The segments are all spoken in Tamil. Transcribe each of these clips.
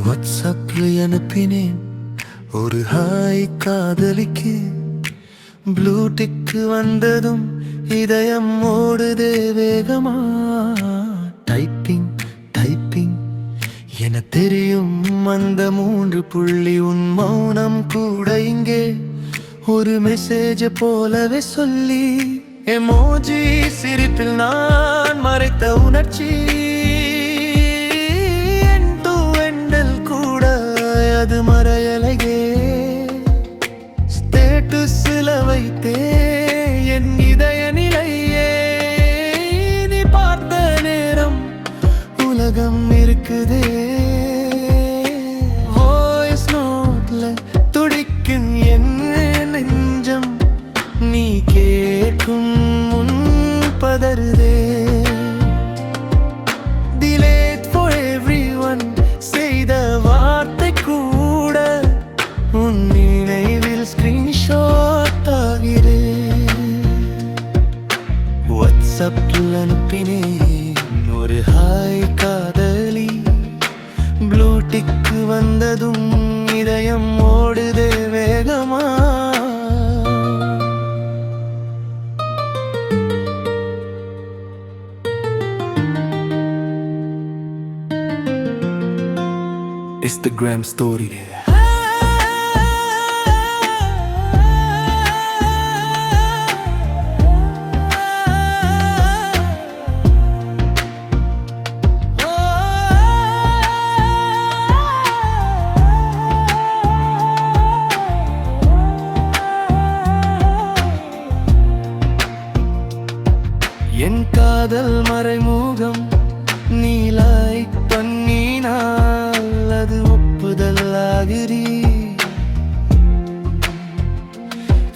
வாட்ஸ்அப்ல அனுப்பினேன் ஒரு ஹாய் காதலிக்கு. ப்ளூ டிக்கு வந்ததும் இதயம் ஓடுதே வேகமா. டைப்பிங் டைப்பிங் என தெரியும் அந்த 3 புள்ளி. உன் மௌனம் கூட இங்கே ஒரு மெசேஜ் போலவே சொல்லி. எமோஜி சிரிப்பில் நான் மறைத்த உணர்ச்சி. அது மறையலையே ஸ்டேட்டஸ்ல வைத்தே என் இதய நிலையே. நீ பார்த்த நேரம் உலகம் இருக்குதே. வாய்ஸ் நோட்ல துடிக்கும் என் நெஞ்சம் நீ கேட்கும் முன் பதறுதே. டிலேட் ஃபார் எவ்ரிஒன் செய்த வார்த்தை கூட உன் நினைவில் ஸ்கிரீன்ஷாட் ஆகிறே. வாட்ஸ்அப்பில் அனுப்பினேன் ஒரு ஹாய் காதலி. ப்ளூ டிக்கு வந்ததும் இதயம் ஓடுதே வேகமா. Instagram story. என் காதல் மறைமுகம் நீ லைக் பண்ணினால் அது ஒப்புதலாகிறீ.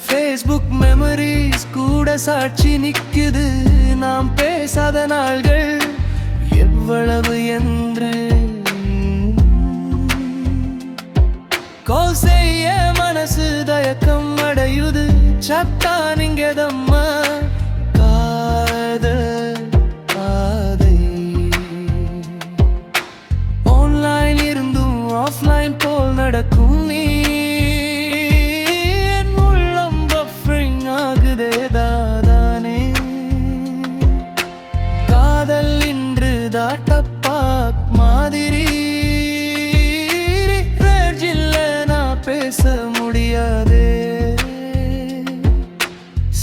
Facebook மெமரிஸ் கூட சாட்சி நிக்குது. நாம் பேசாத நாள்கள் எவ்வளவு என்று. கால் செய்ய மனசு தயக்கம் அடையுது. சத்தா நீங்கதம்மா காதல் பாதை. ஆன்லைன் இருந்தும் ஆஃப்லைன் போல் நடக்கும் நீ. என் உள்ளம் பஃபரிங் ஆகுதே தானே. காதல் இன்று தாட்டப்பாக் மாதிரி. வெர்ஜின்ல நான் பேச முடியாதே.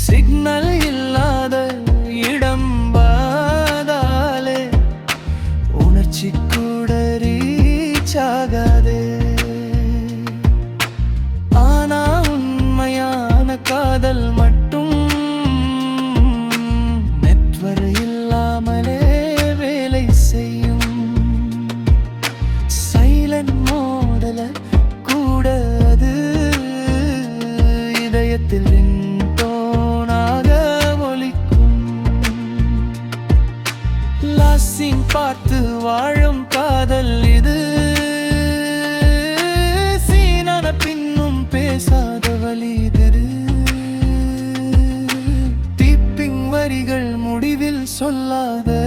சிக்னல் இல்லாத இடம் வாதாலே உணர்ச்சி கூட ரீச் ஆகாதே. ஆனா உண்மையான காதல் மட்டும் நெட்வொர்க் இல்லாமலே வேலை செய்யும். சைலண்ட் மோடல கூட அது இதயத்தில் பார்த்து வாழும் காதல் இது. சீனான பின்னும் பேசாத வழி திரு. டிப்பிங் வரிகள் முடிவில் சொல்லாத